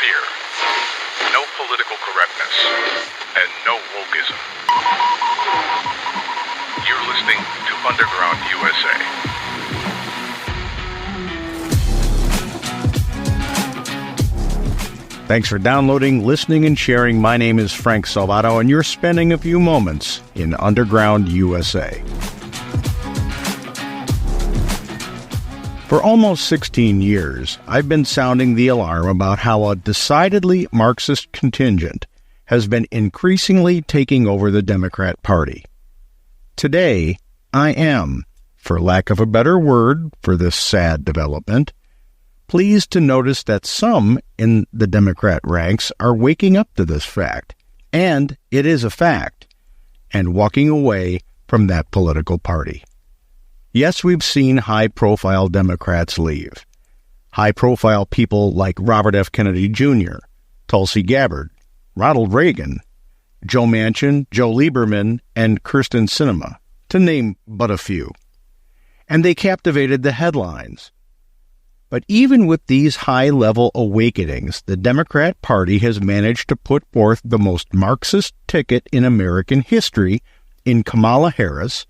here. No political correctness and no wokeism. You're listening to Underground USA. Thanks for downloading, listening, and sharing. My name is Frank Salvato, and you're spending a few moments in Underground USA. For almost 16 years, I've been sounding the alarm about how a decidedly Marxist contingent has been increasingly taking over the Democrat Party. Today, I am, for lack of a better word for this sad development, pleased to notice that some in the Democrat ranks are waking up to this fact, and it is a fact, and walking away from that political party. Yes, we've seen high-profile Democrats leave. High-profile people like Robert F. Kennedy Jr., Tulsi Gabbard, Ronald Reagan, Joe Manchin, Joe Lieberman, and Kristin Senema, to name but a few. And they captivated the headlines. But even with these high-level awakenings, the Democrat Party has managed to put forth the most Marxist ticket in American history in Kamala Harris,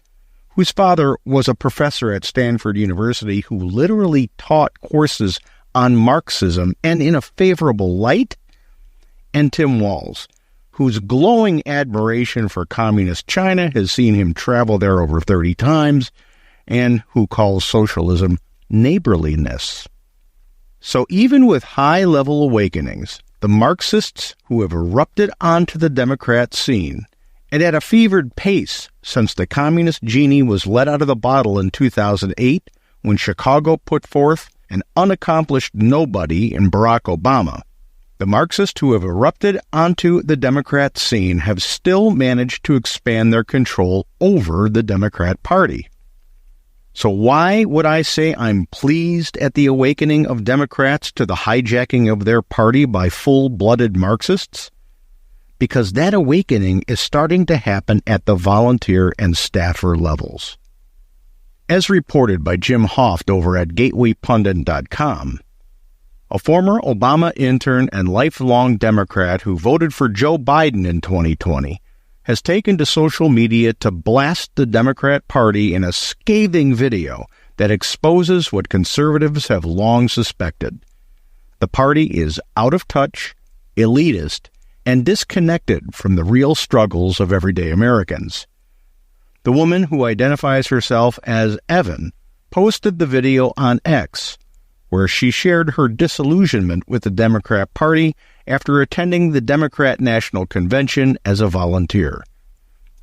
whose father was a professor at Stanford University who literally taught courses on Marxism and in a favorable light, and Tim Walz, whose glowing admiration for communist China has seen him travel there over 30 times, and who calls socialism neighborliness. So even with high-level awakenings, the Marxists who have erupted onto the Democrat scene, and at a fevered pace since the communist genie was let out of the bottle in 2008 when Chicago put forth an unaccomplished nobody in Barack Obama, the Marxists who have erupted onto the Democrat scene have still managed to expand their control over the Democrat Party. So why would I say I'm pleased at the awakening of Democrats to the hijacking of their party by full-blooded Marxists? Because that awakening is starting to happen at the volunteer and staffer levels. As reported by Jim Hoft over at GatewayPundit.com, a former Obama intern and lifelong Democrat who voted for Joe Biden in 2020 has taken to social media to blast the Democrat Party in a scathing video that exposes what conservatives have long suspected. The party is out of touch, elitist, and disconnected from the real struggles of everyday Americans. The woman, who identifies herself as Evan, posted the video on X, where she shared her disillusionment with the Democrat Party after attending the Democrat National Convention as a volunteer.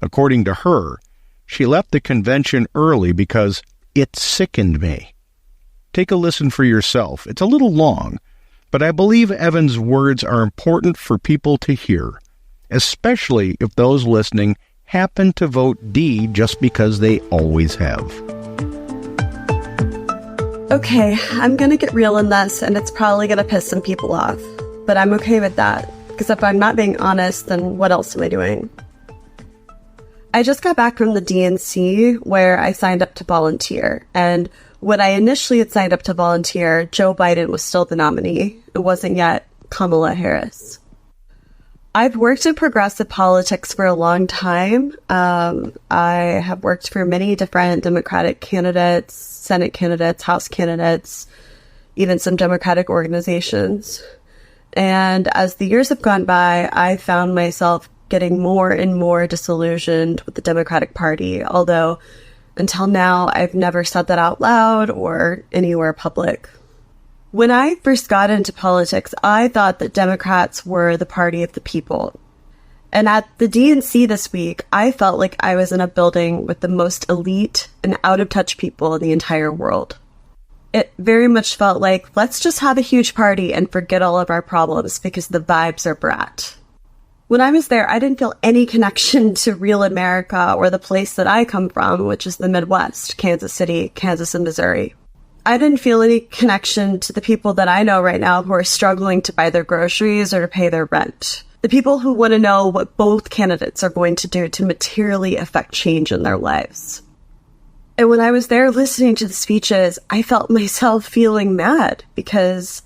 According to her, she left the convention early because it sickened me. Take a listen for yourself. It's a little long, but I believe Evan's words are important for people to hear, especially if those listening happen to vote D just because they always have. Okay, I'm gonna get real in this, and it's probably gonna piss some people off, but I'm okay with that, because if I'm not being honest, then what else am I doing? I just got back from the DNC, where I signed up to volunteer, and when I initially had signed up to volunteer, Joe Biden was still the nominee. It wasn't yet Kamala Harris. I've worked in progressive politics for a long time. I have worked for many different Democratic candidates, Senate candidates, House candidates, even some Democratic organizations. And as the years have gone by, I found myself getting more and more disillusioned with the Democratic Party, although until now, I've never said that out loud or anywhere public. When I first got into politics, I thought that Democrats were the party of the people. And at the DNC this week, I felt like I was in a building with the most elite and out-of-touch people in the entire world. It very much felt like, let's just have a huge party and forget all of our problems because the vibes are brat. When I was there, I didn't feel any connection to real America or the place that I come from, which is the Midwest, Kansas City, Kansas, and Missouri. I didn't feel any connection to the people that I know right now who are struggling to buy their groceries or to pay their rent. The people who want to know what both candidates are going to do to materially affect change in their lives. And when I was there listening to the speeches, I felt myself feeling mad because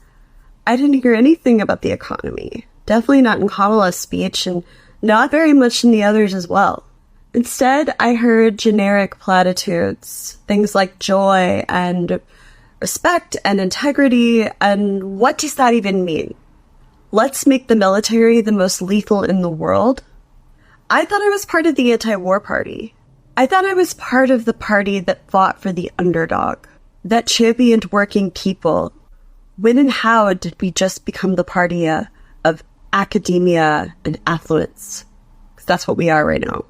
I didn't hear anything about the economy. Definitely not in Kamala's speech, and not very much in the others as well. Instead, I heard generic platitudes, things like joy and respect and integrity, and what does that even mean? Let's make the military the most lethal in the world? I thought I was part of the anti-war party. I thought I was part of the party that fought for the underdog, that championed working people. When and how did we just become the party of academia and affluence? Because that's what we are right now.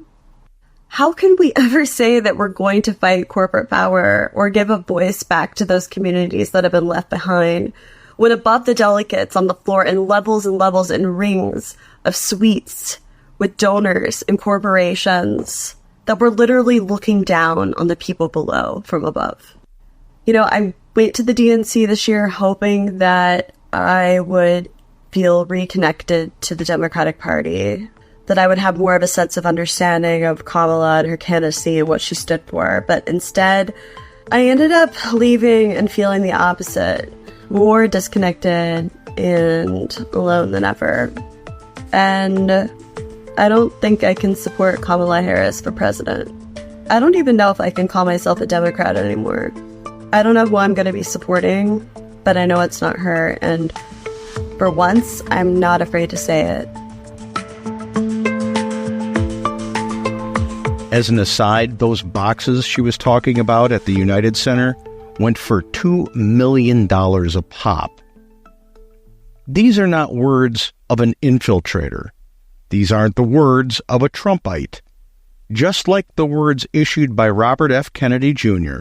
How can we ever say that we're going to fight corporate power or give a voice back to those communities that have been left behind when above the delegates on the floor in levels and rings of suites with donors and corporations that we're literally looking down on the people below from above? You know, I went to the DNC this year hoping that I would feel reconnected to the Democratic Party, that I would have more of a sense of understanding of Kamala and her candidacy and what she stood for. But instead, I ended up leaving and feeling the opposite, more disconnected and alone than ever. And I don't think I can support Kamala Harris for president. I don't even know if I can call myself a Democrat anymore. I don't know who I'm going to be supporting, but I know it's not her, and for once, I'm not afraid to say it. As an aside, those boxes she was talking about at the United Center went for $2 million a pop. These are not words of an infiltrator. These aren't the words of a Trumpite. Just like the words issued by Robert F. Kennedy Jr.,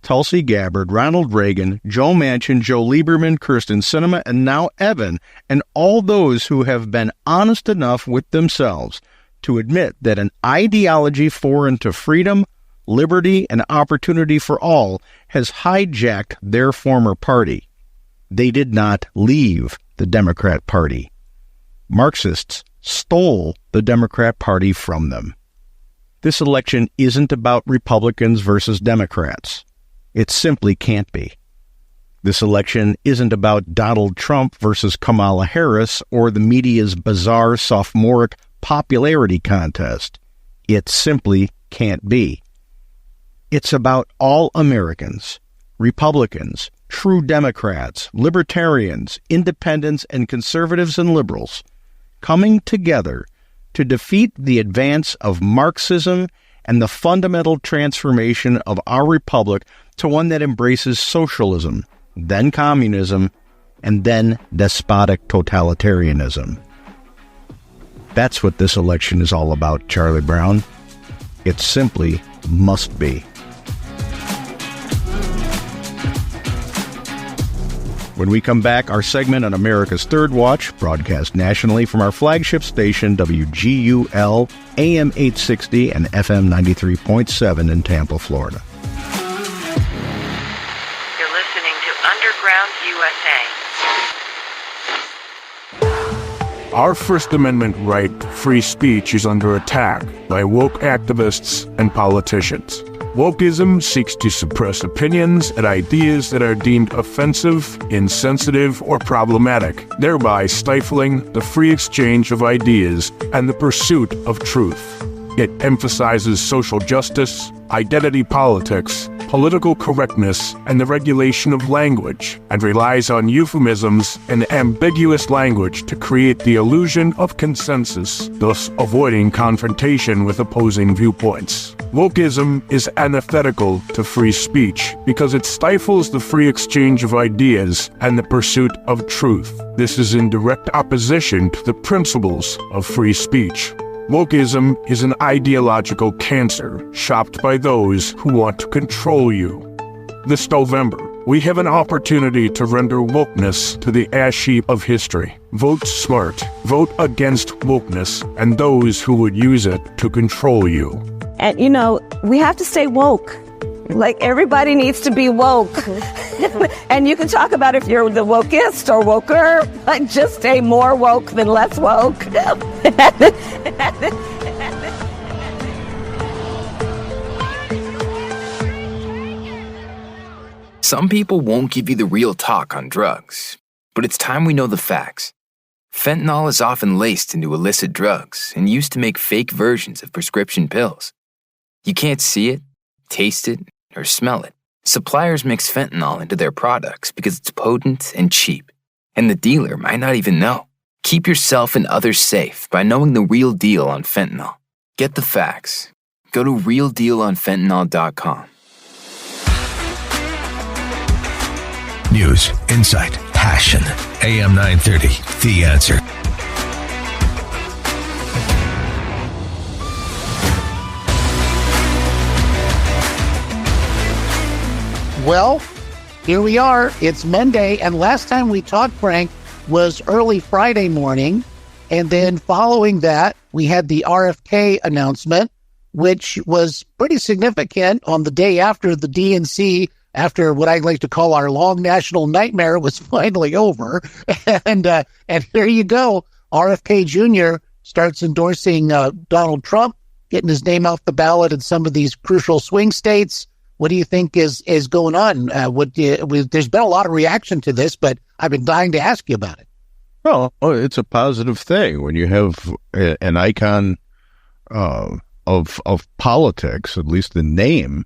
Tulsi Gabbard, Ronald Reagan, Joe Manchin, Joe Lieberman, Kristin Senema, and now Evan, and all those who have been honest enough with themselves to admit that an ideology foreign to freedom, liberty, and opportunity for all has hijacked their former party. They did not leave the Democrat Party. Marxists stole the Democrat Party from them. This election isn't about Republicans versus Democrats. It simply can't be. This election isn't about Donald Trump versus Kamala Harris or the media's bizarre sophomoric popularity contest. It simply can't be. It's about all Americans, Republicans, true Democrats, libertarians, independents, and conservatives and liberals coming together to defeat the advance of Marxism and the fundamental transformation of our republic to one that embraces socialism, then communism, and then despotic totalitarianism. That's what this election is all about, Charlie Brown. It simply must be. When we come back, our segment on America's Third Watch, broadcast nationally from our flagship station, WGUL, AM 860 and FM 93.7 in Tampa, Florida. You're listening to Underground USA. Our First Amendment right to free speech is under attack by woke activists and politicians. Wokeism seeks to suppress opinions and ideas that are deemed offensive, insensitive, or problematic, thereby stifling the free exchange of ideas and the pursuit of truth. It emphasizes social justice, identity politics, political correctness, and the regulation of language, and relies on euphemisms and ambiguous language to create the illusion of consensus, thus avoiding confrontation with opposing viewpoints. Wokeism is antithetical to free speech because it stifles the free exchange of ideas and the pursuit of truth. This is in direct opposition to the principles of free speech. Wokeism is an ideological cancer shopped by those who want to control you. This November, we have an opportunity to render wokeness to the ash heap of history. Vote smart. Vote against wokeness and those who would use it to control you. And, you know, we have to stay woke. Like, everybody needs to be woke. And you can talk about if you're the wokest or woker, like, just stay more woke than less woke. Some people won't give you the real talk on drugs. But it's time we know the facts. Fentanyl is often laced into illicit drugs and used to make fake versions of prescription pills. You can't see it, taste it, or smell it. Suppliers mix fentanyl into their products because it's potent and cheap, and the dealer might not even know. Keep yourself and others safe by knowing the real deal on fentanyl. Get the facts. Go to realdealonfentanyl.com. News, insight, passion. AM 930, The Answer. Well, here we are. It's Monday, and last time we talked, Frank, was early Friday morning. And then following that, we had the RFK announcement, which was pretty significant on the day after the DNC, after what I like to call our long national nightmare was finally over. And here you go. RFK Jr. starts endorsing Donald Trump, getting his name off the ballot in some of these crucial swing states. What do you think is going on? There's been a lot of reaction to this, but I've been dying to ask you about it. Well, it's a positive thing when you have an icon of politics, at least the name,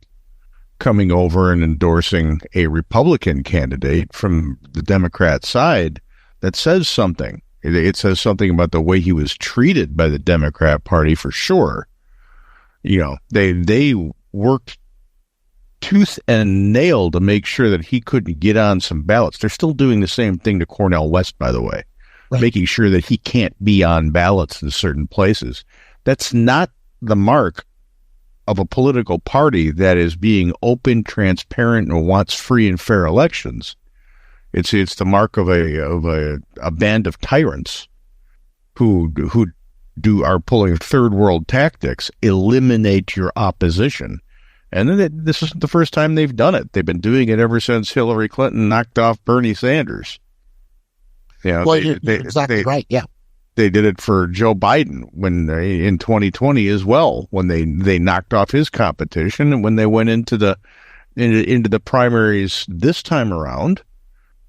coming over and endorsing a Republican candidate from the Democrat side. That says something. It says something about the way he was treated by the Democrat Party, for sure. You know, they worked tooth and nail to make sure that he couldn't get on some ballots. They're still doing the same thing to Cornel West, by the way, right. Making sure that he can't be on ballots in certain places. That's not the mark of a political party that is being open, transparent, and wants free and fair elections. It's the mark of a band of tyrants who are pulling third world tactics. Eliminate your opposition. And then this isn't the first time they've done it. They've been doing it ever since Hillary Clinton knocked off Bernie Sanders. You know, well, you're exactly right. Yeah, they did it for Joe Biden when in 2020 as well, when they knocked off his competition, and when they went into the primaries this time around,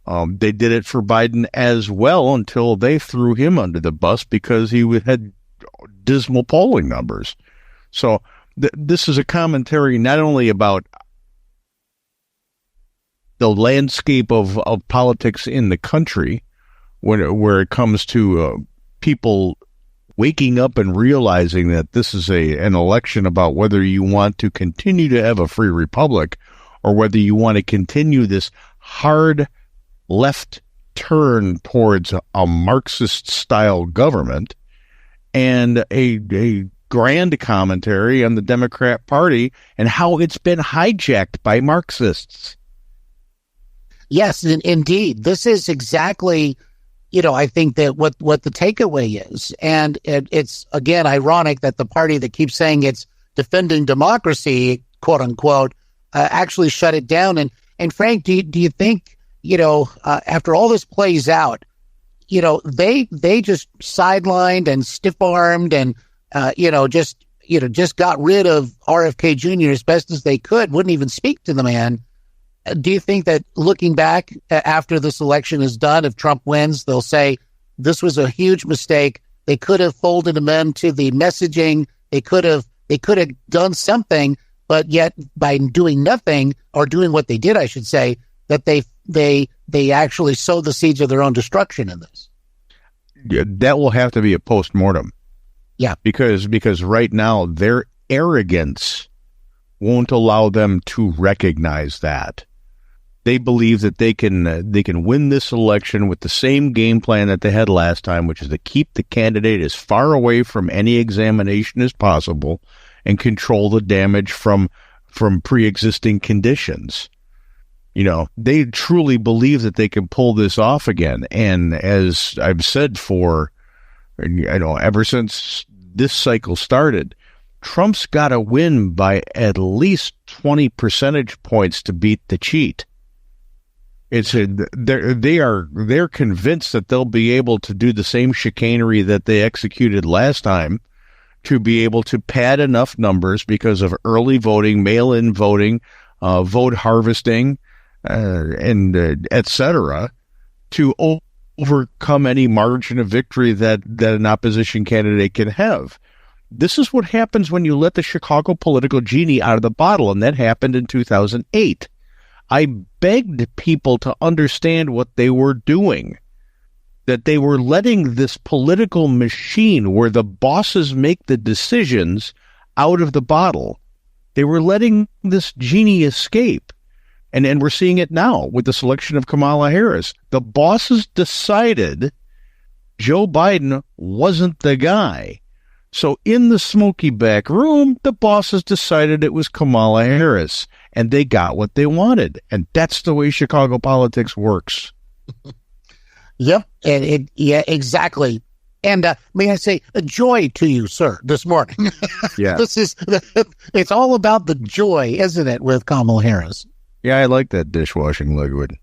they did it for Biden as well until they threw him under the bus because he had dismal polling numbers. So. This is a commentary not only about the landscape of politics in the country, where it comes to people waking up and realizing that this is an election about whether you want to continue to have a free republic or whether you want to continue this hard left turn towards a Marxist-style government, and a grand commentary on the Democrat Party and how it's been hijacked by Marxists. Yes, indeed. This is exactly, I think that what the takeaway is. And it's, again, ironic that the party that keeps saying it's defending democracy, quote unquote, actually shut it down. And Frank, do you think, after all this plays out, they just sidelined and stiff-armed and just got rid of RFK Jr. as best as they could, wouldn't even speak to the man. Do you think that looking back after this election is done, if Trump wins, they'll say this was a huge mistake? They could have folded him into the messaging. They could have done something, but yet by doing nothing, or doing what they did, I should say, that they actually sowed the seeds of their own destruction in this. Yeah, that will have to be a postmortem. Yeah, because right now their arrogance won't allow them to recognize that. They believe that they can win this election with the same game plan that they had last time, which is to keep the candidate as far away from any examination as possible and control the damage from pre-existing conditions. They truly believe that they can pull this off again. And as I've said ever since this cycle started, Trump's got to win by at least 20 percentage points to beat the cheat. They're convinced that they'll be able to do the same chicanery that they executed last time to be able to pad enough numbers because of early voting, mail-in voting, vote harvesting, and et cetera, to overcome any margin of victory that an opposition candidate can have. This is what happens when you let the Chicago political genie out of the bottle, and that happened in 2008. I begged people to understand what they were doing, that they were letting this political machine where the bosses make the decisions out of the bottle. They were letting this genie escape. And we're seeing it now with the selection of Kamala Harris. The bosses decided Joe Biden wasn't the guy. So in the smoky back room, the bosses decided it was Kamala Harris, and they got what they wanted. And that's the way Chicago politics works. Yep. Yeah, exactly. And may I say a joy to you, sir, this morning. Yeah. It's all about the joy, isn't it, with Kamala Harris? Yeah, I like that dishwashing liquid.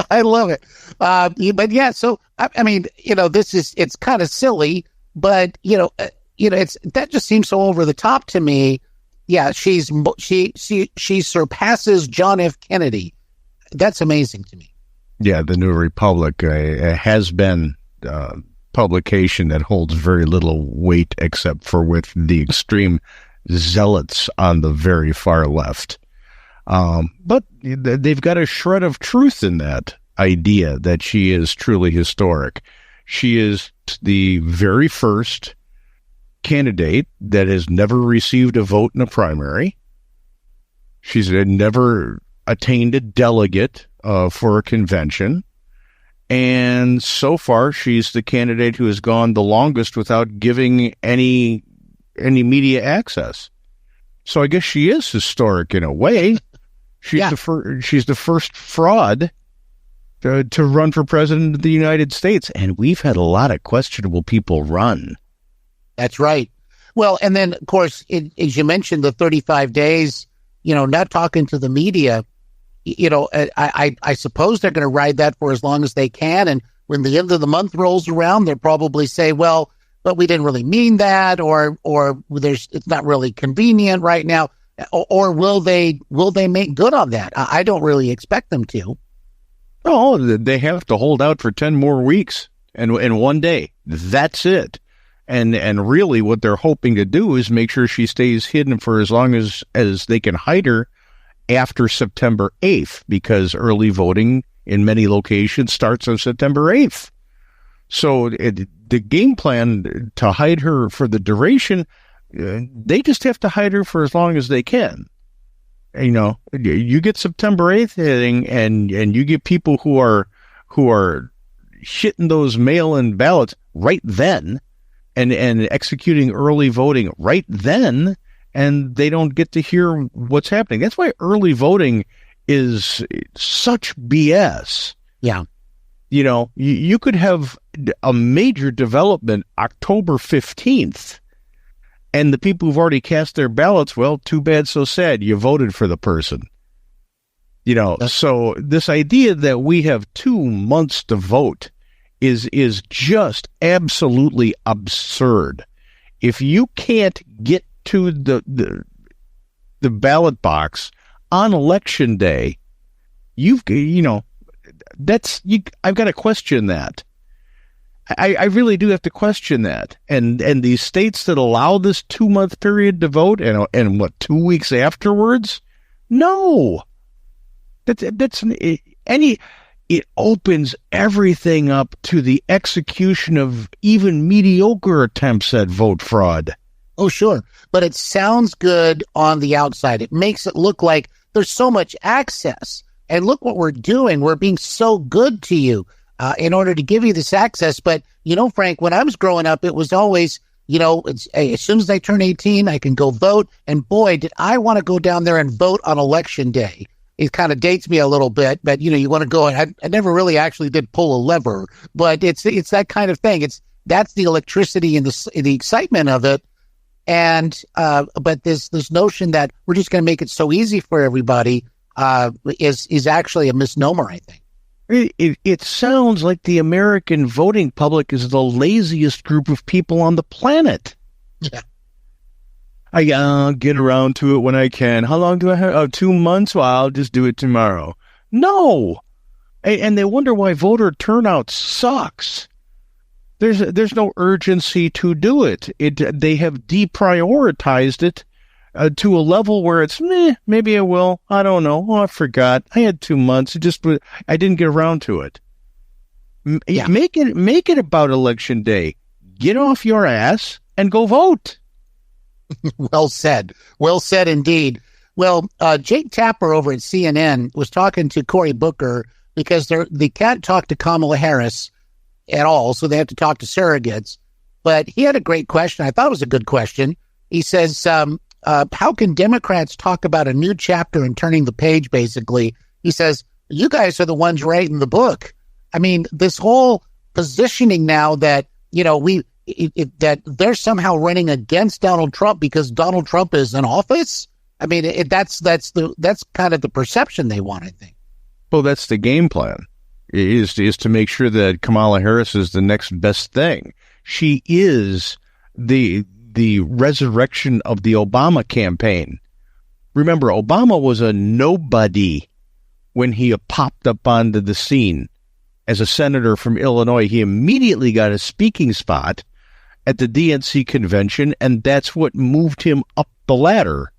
I love it. But yeah, so I mean, it's kind of silly, but it's that just seems so over the top to me. Yeah, she surpasses John F. Kennedy. That's amazing to me. Yeah, the New Republic has been publication that holds very little weight except for with the extreme zealots on the very far left. But they've got a shred of truth in that idea that she is truly historic. She is the very first candidate that has never received a vote in a primary. She's never attained a delegate for a convention. And so far, she's the candidate who has gone the longest without giving any media access. So I guess she is historic in a way. She's the first fraud to run for president of the United States, and we've had a lot of questionable people run. That's right. Well, and then of course, as you mentioned, the 35 days, not talking to the media. I suppose they're going to ride that for as long as they can, and when the end of the month rolls around, they'll probably say, "Well, but we didn't really mean that," or it's not really convenient right now. Or will they make good on that? I don't really expect them to. Oh, they have to hold out for 10 more weeks and one day. That's it. And really what they're hoping to do is make sure she stays hidden for as long as they can hide her after September 8th, because early voting in many locations starts on September 8th. So the game plan to hide her for the duration, they just have to hide her for as long as they can. You get September 8th hitting, and you get people who are shitting those mail-in ballots right then, and executing early voting right then, and they don't get to hear what's happening. That's why early voting is such BS. Yeah. You could have a major development October 15th. And the people who've already cast their ballots, well, too bad, so sad. You voted for the person. So this idea that we have 2 months to vote is just absolutely absurd. If you can't get to the ballot box on election day, I've got to question that. I really do have to question that. And these states that allow this 2-month period to vote and what, 2 weeks afterwards? No. It opens everything up to the execution of even mediocre attempts at vote fraud. Oh, sure. But it sounds good on the outside. It makes it look like there's so much access. And look what we're doing. We're being so good to you. In order to give you this access. But, Frank, when I was growing up, it was always, as soon as I turn 18, I can go vote. And boy, did I want to go down there and vote on election day. It kind of dates me a little bit, but, you want to go. I never really actually did pull a lever, but it's that kind of thing. That's the electricity and the excitement of it. And but this notion that we're just going to make it so easy for everybody is actually a misnomer, I think. It sounds like the American voting public is the laziest group of people on the planet. Yeah. I get around to it when I can. How long do I have? 2 months? Well, I'll just do it tomorrow. No. And they wonder why voter turnout sucks. There's no urgency to do it. They have deprioritized it to a level where it's maybe I will. I don't know. Oh, I forgot. I had 2 months. I didn't get around to it. Yeah. Make it about election day. Get off your ass and go vote. Well said. Well said indeed. Well, Jake Tapper over at CNN was talking to Cory Booker because they can't talk to Kamala Harris at all, so they have to talk to surrogates. But he had a great question. I thought it was a good question. He says, how can Democrats talk about a new chapter and turning the page, basically? He says, you guys are the ones writing the book. I mean, this whole positioning now that, that they're somehow running against Donald Trump because Donald Trump is in office. I mean, that's kind of the perception they want, I think. Well, that's the game plan, is to make sure that Kamala Harris is the next best thing. She is the resurrection of the Obama campaign. Remember, Obama was a nobody when he popped up onto the scene. As a senator from Illinois, he immediately got a speaking spot at the DNC convention, and that's what moved him up the ladder.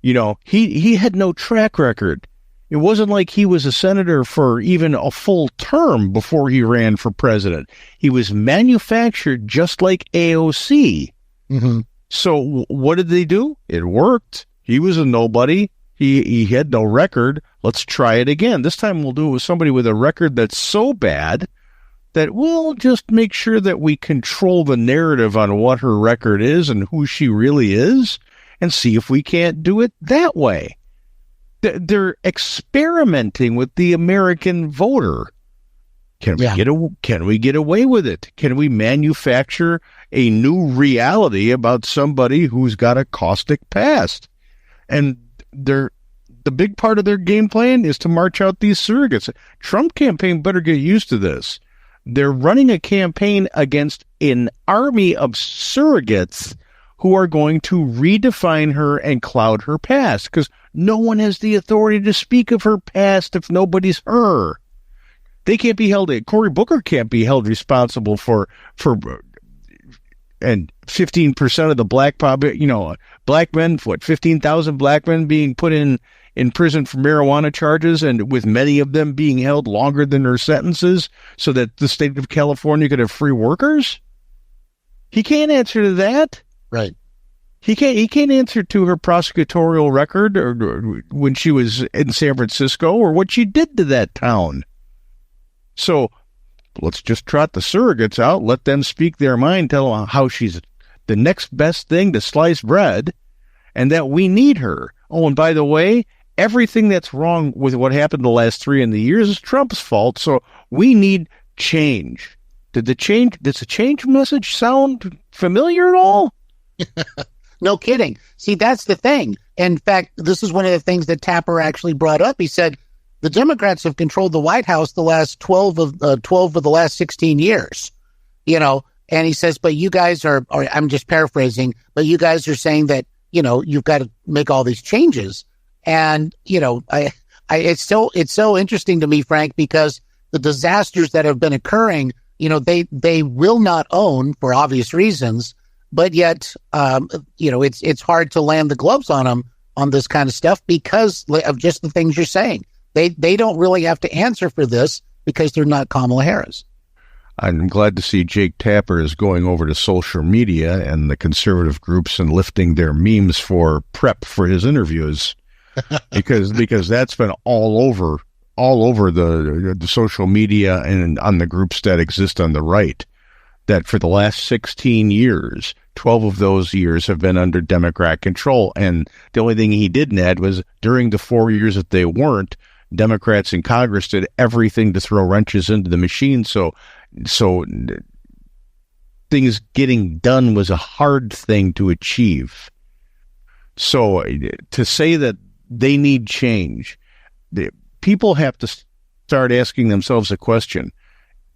He had no track record. It wasn't like he was a senator for even a full term before he ran for president. He was manufactured just like AOC. Mm-hmm. So what did they do? It worked. He was a nobody. He had no record. Let's try it again. This time we'll do it with somebody with a record that's so bad that we'll just make sure that we control the narrative on what her record is and who she really is and see if we can't do it that way. They're experimenting with the American voter. Can we get away with it? Can we manufacture a new reality about somebody who's got a caustic past? And the big part of their game plan is to march out these surrogates. Trump campaign better get used to this. They're running a campaign against an army of surrogates who are going to redefine her and cloud her past, because no one has the authority to speak of her past if nobody's her. They can't be held. Cory Booker can't be held responsible for and 15% of the black black men, 15,000 black men being put in prison for marijuana charges, and with many of them being held longer than their sentences so that the state of California could have free workers. He can't answer to that. Right. He can't answer to her prosecutorial record or when she was in San Francisco or what she did to that town. So let's just trot the surrogates out, let them speak their mind, tell them how she's the next best thing to sliced bread and that we need her. Oh, and by the way, everything that's wrong with what happened the last 3 years is Trump's fault, so we need change. Does the change message sound familiar at all? No kidding. See, that's the thing. In fact, this is one of the things that Tapper actually brought up. He said, the Democrats have controlled the White House the last 12 of the last 16 years, and he says, but you guys are I'm just paraphrasing, but you guys are saying that, you've got to make all these changes. And, it's so interesting to me, Frank, because the disasters that have been occurring, they will not own for obvious reasons, but yet, it's hard to land the gloves on them on this kind of stuff because of just the things you're saying. They don't really have to answer for this because they're not Kamala Harris. I'm glad to see Jake Tapper is going over to social media and the conservative groups and lifting their memes for prep for his interviews, because that's been all over the social media and on the groups that exist on the right. That for the last 16 years, 12 of those years have been under Democrat control, and the only thing he didn't add was during the 4 years that they weren't, Democrats in Congress did everything to throw wrenches into the machine. So things getting done was a hard thing to achieve. So to say that they need change, people have to start asking themselves a question.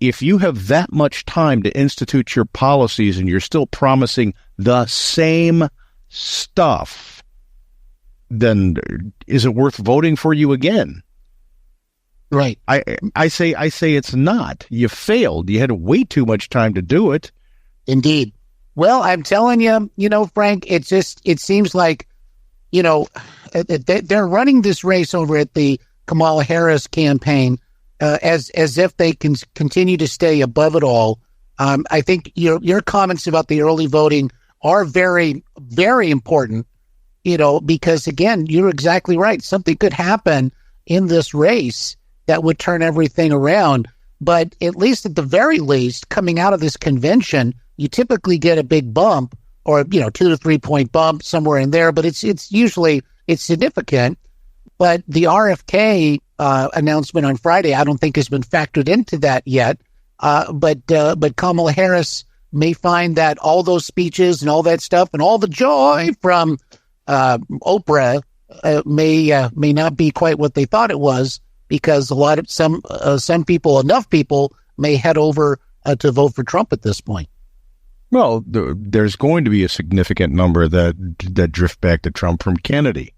If you have that much time to institute your policies and you're still promising the same stuff, then is it worth voting for you again? Right. I say it's not. You failed. You had way too much time to do it. Indeed. Well, I'm telling you, Frank, it seems like, they're running this race over at the Kamala Harris campaign as if they can continue to stay above it all. I think your comments about the early voting are very, very important, because, again, you're exactly right. Something could happen in this race that would turn everything around. But at least at the very least, coming out of this convention, you typically get a big bump or, 2 to 3 point bump somewhere in there. But it's usually significant. But the RFK announcement on Friday, I don't think has been factored into that yet. But Kamala Harris may find that all those speeches and all that stuff and all the joy from Oprah may not be quite what they thought it was, because some people, enough people, may head over to vote for Trump at this point. Well, there's going to be a significant number that drift back to Trump from Kennedy,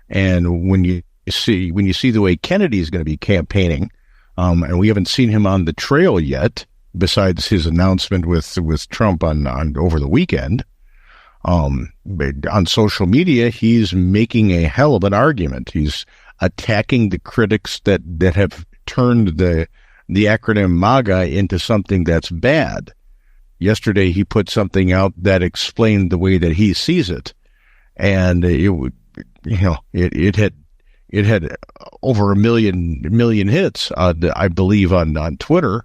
and when you see the way Kennedy is going to be campaigning, and we haven't seen him on the trail yet, besides his announcement with Trump on over the weekend. On social media, he's making a hell of an argument. He's attacking the critics that have turned the acronym MAGA into something that's bad. Yesterday, he put something out that explained the way that he sees it, and it had over a million hits, I believe, on Twitter,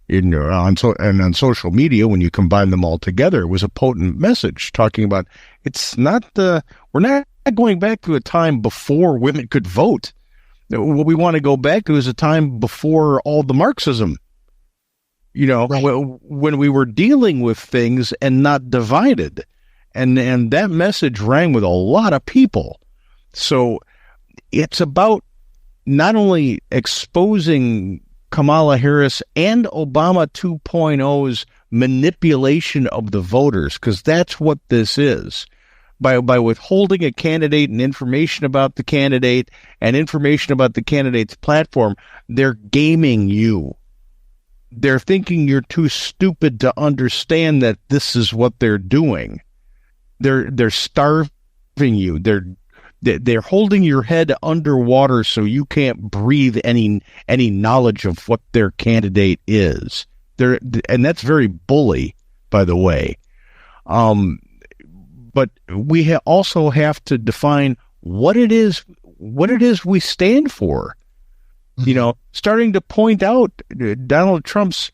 and on social media. When you combine them all together, it was a potent message talking about we're not going back to a time before women could vote. What we want to go back to is a time before all the Marxism. Right. When we were dealing with things and not divided, and that message rang with a lot of people. So it's about not only exposing Kamala Harris and Obama 2.0's manipulation of the voters, because that's what this is. By withholding a candidate and information about the candidate and information about the candidate's platform, they're gaming you. They're thinking you're too stupid to understand that this is what they're doing. They're starving you. They're holding your head underwater so you can't breathe any knowledge of what their candidate is. And that's very bully, by the way. But we also have to define what it is we stand for. Starting to point out Donald Trump's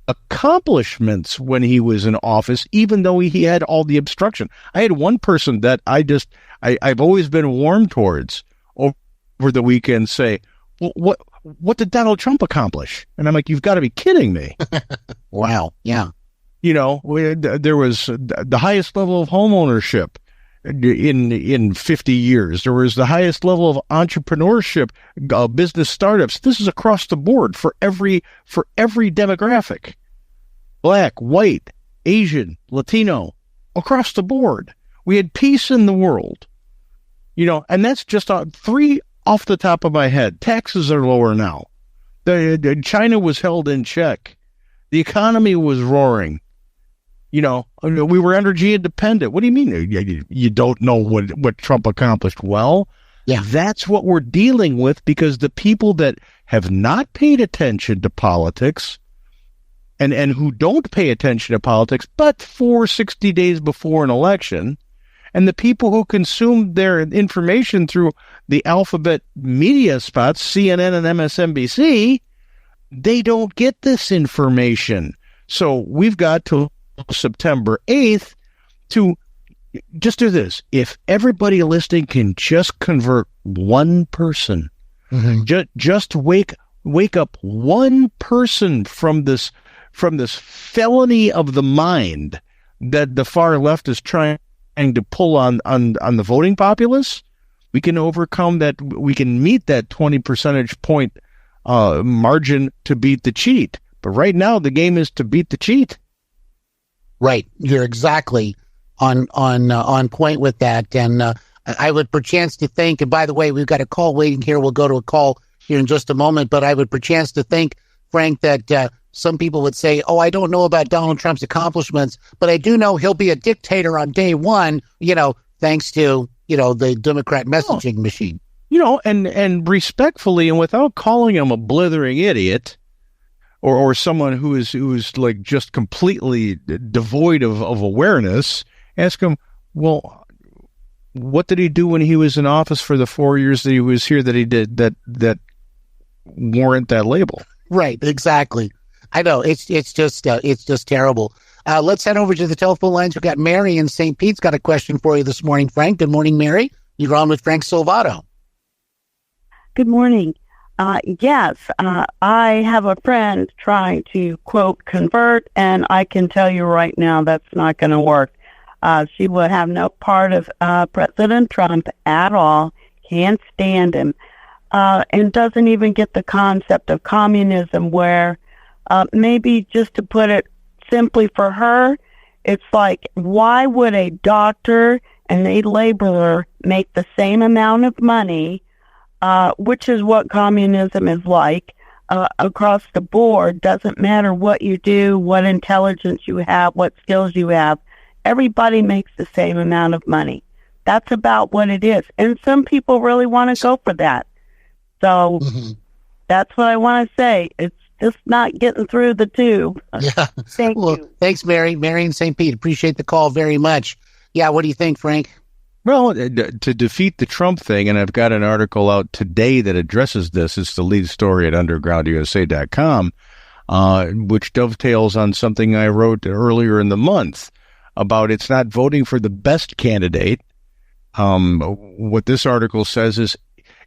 accomplishments when he was in office, even though he had all the obstruction. I had one person that I've always been warm towards over the weekend say, well, what did Donald Trump accomplish? And I'm like, you've got to be kidding me. Wow. Yeah. There was the highest level of home ownership in 50 years. There was the highest level of entrepreneurship, business startups. This is across the board for every demographic. Black, white, Asian, Latino, across the board. We had peace in the world. And that's just 3 off the top of my head. Taxes are lower now. China was held in check. The economy was roaring. We were energy independent. What do you mean? You don't know what Trump accomplished? Well, yeah, that's what we're dealing with, because the people that have not paid attention to politics and who don't pay attention to politics, but for 60 days before an election, and the people who consume their information through the alphabet media spots, CNN and MSNBC, they don't get this information. So we've got to September 8th to just do this. If everybody listening can just convert one person, just wake up one person from this felony of the mind that the far left is trying to pull on the voting populace, we can overcome that. We can meet that 20 percentage point margin to beat the cheat. But right now, the game is to beat the cheat. Right. You're exactly on point with that. And I would perchance to think, and by the way, we've got a call waiting here. We'll go to a call here in just a moment. But I would perchance to think, Frank, that some people would say, oh, I don't know about Donald Trump's accomplishments, but I do know he'll be a dictator on day one, thanks to, the Democrat messaging machine. And respectfully, and without calling him a blithering idiot or someone who is like just completely devoid of awareness, ask him, well, what did he do when he was in office for the 4 years that he was here that he did that warrant that label? Right, exactly. I know it's just terrible. Let's head over to the telephone lines. We've got Mary in St. Pete's got a question for you this morning, Frank. Good morning, Mary. You're on with Frank Silvato. Good morning. Yes, I have a friend trying to, quote, convert, and I can tell you right now that's not going to work. She would have no part of President Trump at all, can't stand him, and doesn't even get the concept of communism where maybe just to put it simply for her, it's like, why would a doctor and a laborer make the same amount of money, which is what communism is like, across the board? Doesn't matter what you do, what intelligence you have, what skills you have. Everybody makes the same amount of money. That's about what it is. And some people really want to go for that. So that's what I want to say. It's just not getting through the tube. Yeah. Thank you. Thanks, Mary. Mary in St. Pete. Appreciate the call very much. Yeah, what do you think, Frank? Well, to defeat the Trump thing, and I've got an article out today that addresses this. It's the lead story at undergroundusa.com, which dovetails on something I wrote earlier in the month about it's not voting for the best candidate. What this article says is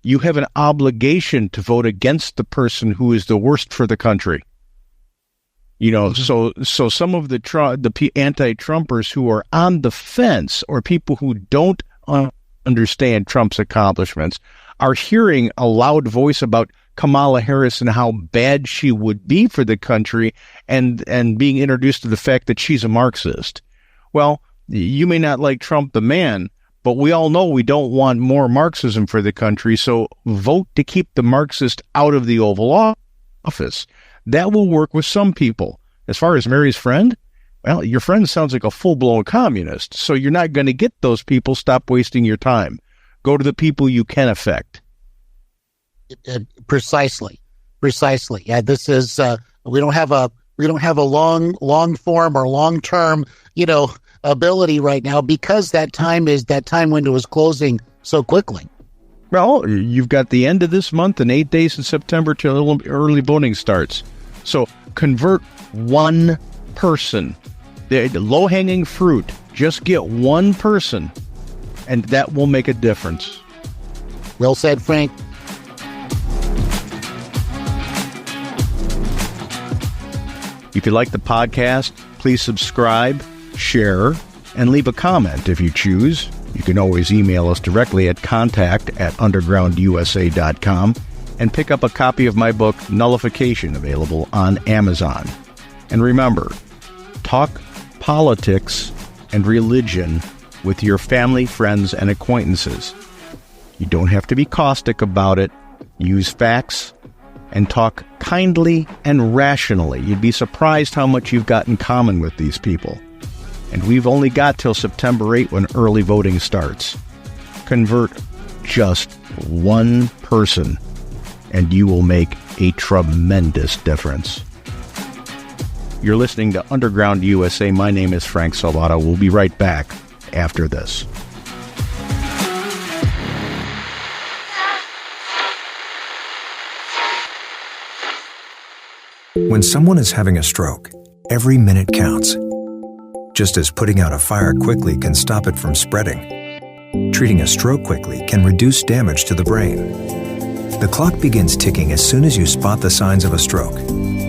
you have an obligation to vote against the person who is the worst for the country. So some of the anti-Trumpers who are on the fence or people who don't understand Trump's accomplishments are hearing a loud voice about Kamala Harris and how bad she would be for the country and being introduced to the fact that she's a Marxist. Well, you may not like Trump the man, but we all know we don't want more Marxism for the country, so vote to keep the Marxist out of the Oval Office. That will work with some people. As far as Mary's friend, well, your friend sounds like a full-blown communist, so you're not going to get those people. Stop wasting your time. Go to the people you can affect. Precisely. Yeah, this is we don't have a long form or long term, ability right now because that time window is closing so quickly. Well, you've got the end of this month and 8 days in September till early voting starts. So convert one person. The low-hanging fruit. Just get one person, and that will make a difference. Well said, Frank. If you like the podcast, please subscribe, share, and leave a comment if you choose. You can always email us directly at contact@undergroundusa.com and pick up a copy of my book, Nullification, available on Amazon. And remember, talk politics and religion with your family, friends, and acquaintances. You don't have to be caustic about it. Use facts and talk kindly and rationally. You'd be surprised how much you've got in common with these people. And we've only got till September 8 when early voting starts. Convert just one person, and you will make a tremendous difference. You're listening to Underground USA. My name is Frank Silvato. We'll be right back after this. When someone is having a stroke, every minute counts. Just as putting out a fire quickly can stop it from spreading, treating a stroke quickly can reduce damage to the brain. The clock begins ticking as soon as you spot the signs of a stroke,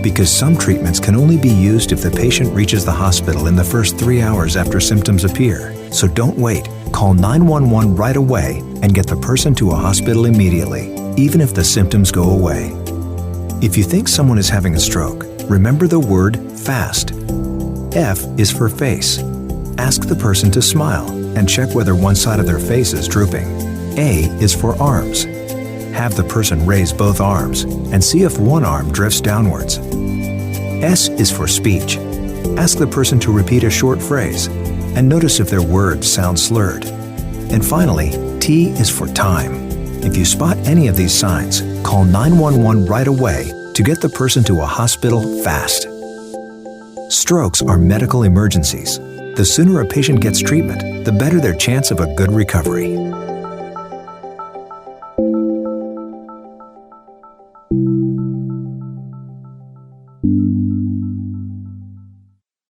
because some treatments can only be used if the patient reaches the hospital in the first 3 hours after symptoms appear. So don't wait. Call 911 right away and get the person to a hospital immediately, even if the symptoms go away. If you think someone is having a stroke, remember the word FAST. F is for face. Ask the person to smile and check whether one side of their face is drooping. A is for arms. have the person raise both arms and see if one arm drifts downwards. S is for speech. Ask the person to repeat a short phrase and notice if their words sound slurred. And finally, T is for time. If you spot any of these signs, call 911 right away to get the person to a hospital fast. Strokes are medical emergencies. The sooner a patient gets treatment, the better their chance of a good recovery.